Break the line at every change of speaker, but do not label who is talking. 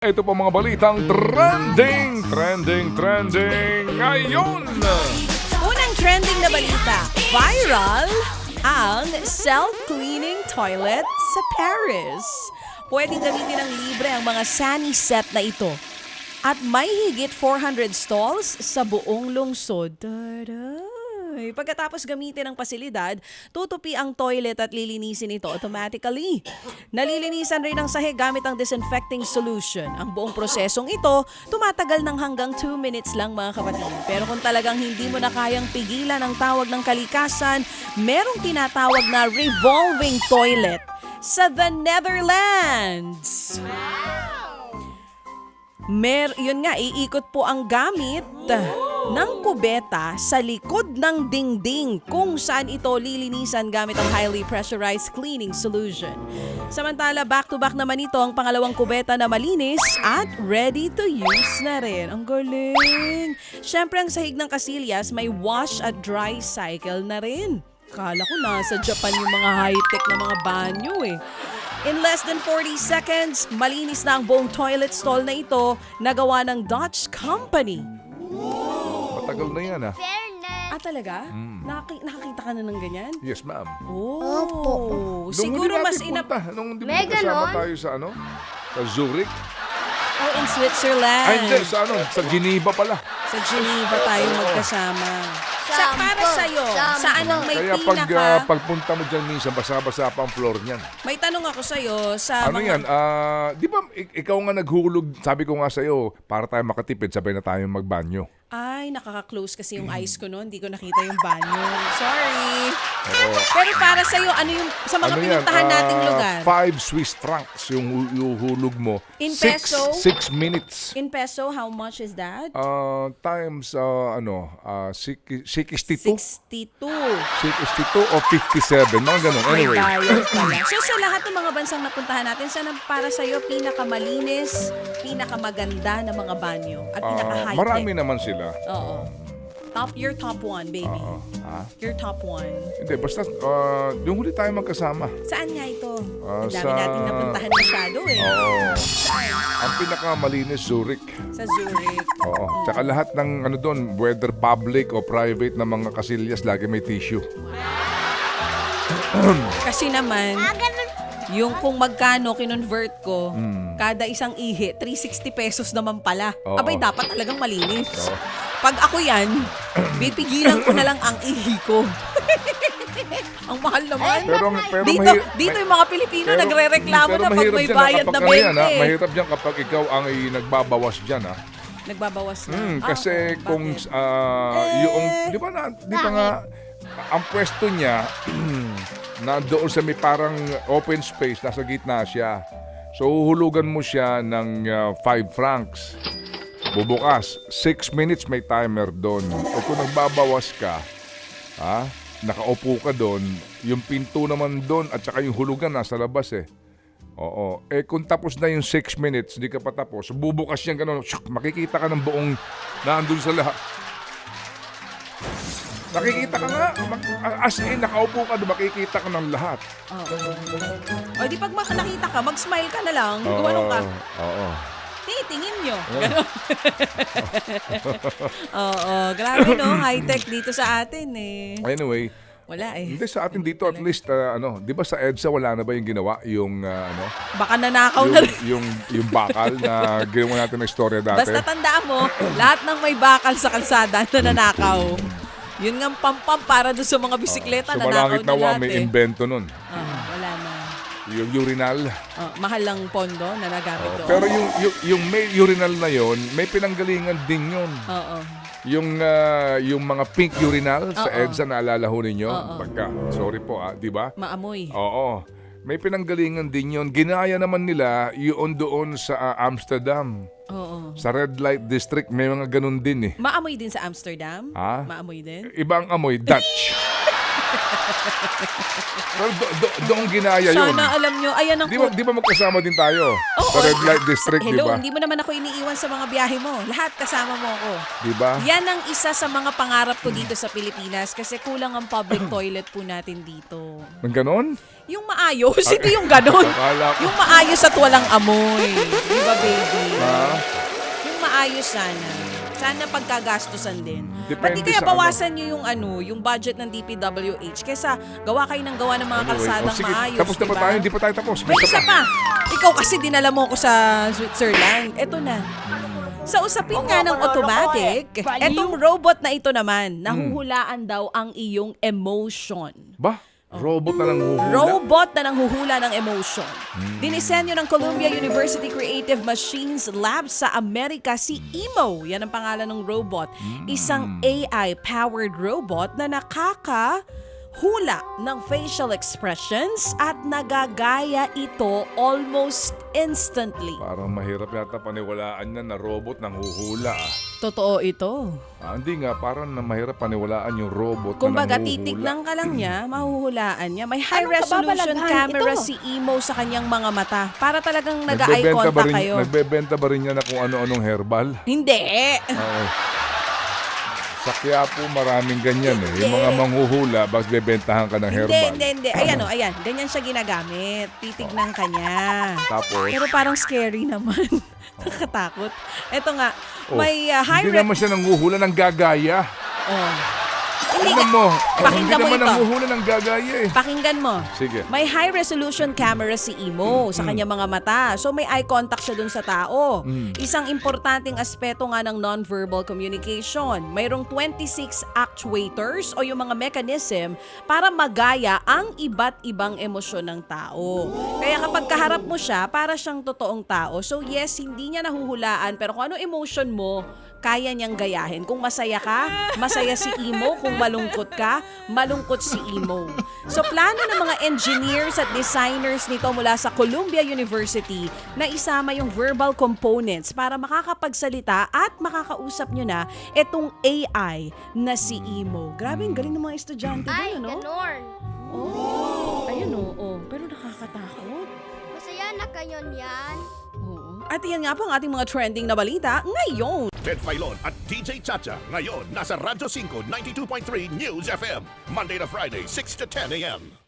Ito po mga balitang trending ngayon.
Unang trending na balita, viral ang self-cleaning toilet sa Paris. Pwedeng gamitin ng libre ang mga Sani set na ito. At may higit 400 stalls sa buong lungsod. Taray! Pagkatapos gamitin ang pasilidad, tutupi ang toilet at lilinisin ito automatically. Nalilinisan rin ang sahig gamit ang disinfecting solution. Ang buong prosesong ito, tumatagal ng hanggang 2 minutes lang mga kapatid. Pero kung talagang hindi mo na kayang pigilan ang tawag ng kalikasan, merong tinatawag na revolving toilet sa the Netherlands. Yun nga, iikot po ang gamit ng kubeta sa likod ng dingding kung saan ito lilinisan gamit ang highly pressurized cleaning solution. Samantala, back-to-back naman ito ang pangalawang kubeta na malinis at ready to use na rin. Ang galing! Siyempre, ang sahig ng Casillas may wash at dry cycle na rin. Kala ko nasa Japan yung mga high-tech na mga banyo eh. In less than 40 seconds, malinis na ang buong toilet stall na ito na gawa ng Dutch company.
Matagal na yan
Ah, talaga? Nakakita ka na ng ganyan?
Yes, ma'am.
Oh, siguro mas
Nung di mo
May
kasama
ganon?
tayo sa sa Zurich.
Oh, in Switzerland.
Ay, hindi, sa Geneva pala.
Sa Geneva tayo magkasama. Para sa'yo, saan ang may
Kaya pagpunta mo dyan minsan, basa-basa pa ang floor niyan.
May tanong ako sa'yo sa
Ano
mga...
yan? Di ba ikaw nga naghulog, sabi ko nga sa'yo, para tayo makatipid, sabay na tayo magbanyo.
Ay, nakaka-close kasi yung eyes ko noon. Hindi ko nakita yung banyo. Sorry.
Oo.
Pero para sa'yo, ano yung sa mga pinuntahan nating lugar?
5 Swiss francs yung hulog mo.
In peso?
6 minutes.
In peso, how much is that?
Times 62.
62.
62 o 57. Mga ganun.
May
Anyway.
bayad pala. So sa lahat ng mga bansang napuntahan natin, saan ang para sa'yo pinakamalinis, pinakamaganda na mga banyo at pinaka-high-tech?
Marami naman sila.
Oo. Your top one, baby. Your top one.
Hindi, basta yung huli tayo magkasama.
Saan nga ito? Ang dami
sa-
natin napuntahan masyado eh.
Oo. Ang pinakamalinis, Zurich.
Sa Zurich.
Oo. Tsaka lahat ng doon, whether public o private na mga Casillas, lagi may tissue.
Kasi naman, yung kung magkano kinonvert ko, kada isang ihi, 360 pesos naman pala.
Oo.
Abay, dapat talagang malinis. Pag ako yan, pipigilan ko na lang ang ihi ko. Ang mahal naman.
Pero
dito yung mga Pilipino nagre-reklamo na pag may bayad na 20.
Mahirap dyan kapag ikaw ang nagbabawas dyan.
Nagbabawas na.
Kasi
Oo,
kung
bakit?
yung, di ba nga, ang pwesto niya, nandoon sa may parang open space, nasa gitna siya. So, uhulugan mo siya ng 5 francs. Bubukas, 6 minutes may timer doon. O kung nagbabawas ka, nakaupo ka doon, yung pinto naman doon at saka yung hulugan nasa labas eh. Oo. Kung tapos na yung 6 minutes, hindi ka pa tapos, bubukas yan gano'n, makikita ka ng buong naandun sa lahat. Nakikita ka nga, as in, nakaupo ka doon, makikita ka ng lahat.
O di pag nakita ka, mag-smile ka na lang. Gumanong ka.
Oo.
Tingin nyo. Ganon. Oo, grabe no, high-tech dito sa atin eh.
Anyway,
Wala eh.
hindi sa atin dito at least, di ba sa EDSA wala na ba yung ginawa? Yung,
Baka nanakaw na rin.
yung bakal na ginawa natin ng istorya dati?
Basta tandaan mo, lahat ng may bakal sa kalsada nanakaw. Yun nga pampam para doon sa mga bisikleta,
So,
nanakaw
malangit
na
nawa,
lahat
may
eh.
invento nun.
Wala na.
Yung urinal.
Mahal lang pondo na nagamit doon.
Pero yung may urinal na yon, may pinanggalingan din yun.
Oo.
Yung mga pink urinal sa
Oo.
EDSA, naalala ho ninyo?
Oo.
Sorry po, di ba?
Maamoy.
Oo. May pinanggalingan din yun. Ginaya naman nila yun doon sa Amsterdam.
Oo.
Sa Red Light District, may mga ganun din eh.
Maamoy din sa Amsterdam?
Ha?
Maamoy din?
Ibang amoy, Dutch. Pero doon ginaya yun.
Sana alam nyo, ayan ang
Di ba magkasama din tayo?
Oo.
Sa Red Light District, di
Hello,
ba?
hindi mo naman ako iniiwan sa mga biyahe mo. Lahat kasama mo ako.
Di ba?
Yan ang isa sa mga pangarap ko dito sa Pilipinas kasi kulang ang public toilet po natin dito.
Nang ganon?
Yung maayos, ito yung ganon.
Akala ko.
Yung maayos at walang amoy. Di ba, baby?
Ha?
Yung maayos sana. Sana pagkagastusan din.
Depende
Pati kaya
sa
bawasan nyo yung budget ng DPWH kaysa gawa kayo ng gawa ng mga kalsadang
sige,
maayos.
tapos na ba
diba?
tayo? Hindi pa tayo tapos.
May isa pa. Ikaw kasi dinala mo ko sa Switzerland. Ito na. Sa usapin nga ng automatic, etong robot na ito naman, nahuhulaan daw ang iyong emotion.
Ba? Robot na lang huhula?
Robot na nanghuhula ng emotion. Dinisenyo ng Columbia University Creative Machines Lab sa Amerika si Emo. Yan ang pangalan ng robot. Isang AI-powered robot na nakakahula ng facial expressions at nagagaya ito almost instantly.
Parang mahirap yata paniwalaan na robot nang huhula.
Totoo ito.
Hindi nga, parang mahirap paniwalaan yung robot
Kumbaga,
na nanghuhula.
titignan ka lang niya, mahuhulaan niya. May high-resolution
kababalaghan
camera
ito?
si Emo sa kanyang mga mata. Para talagang nag-eye
Nagbebenta ba
contact
rin,
kayo.
nagbebenta ba rin niya na kung ano-anong herbal?
Hindi.
Oo. Sa Quiapo, maraming ganyan eh. Yung mga manghuhula, bakit bebentahan ka ng herbal?
Hindi. Ayan o, ayan. Ganyan siya ginagamit. Titignan ka niya.
Tapos,
Pero parang scary naman. Nakakatakot. Ito nga,
oh,
may high...
hindi naman siya nanghuhula ng gagaya.
Oh. Hindi
Tingnan
nga.
mo, hindi
Pakinggan mo
naman
ito.
nanghuhula ng gagaya eh.
Pakinggan mo.
Sige.
May high-resolution camera si Emo sa kanyang mga mata. So may eye contact siya dun sa tao. Isang importanteng aspeto nga ng non-verbal communication. Mayroong 26 actuators o yung mga mechanism para magaya ang iba't ibang emosyon ng tao. Kaya kapag kaharap mo siya, para siyang totoong tao. So yes, hindi niya nahuhulaan, pero kung ano emotion mo, kaya niyang gayahin. Kung masaya ka, masaya si Emo. Kung malungkot ka, malungkot si Emo. So plano ng mga engineers at designers nito mula sa Columbia University na isama yung verbal components para makakapagsalita at makakausap nyo na itong AI na si Emo. Grabe, ang galing ng mga estudyante
Ay,
doon, ano?
ganon.
Oh, ayun oo. Pero nakakatakot.
Masaya na kayo yan.
Oo. At yan nga po ang ating mga trending na balita ngayon.
Ted Filon at DJ Chacha. Ngayon, nasa Radyo 5, 92.3 News FM. Monday to Friday, 6 to 10 a.m.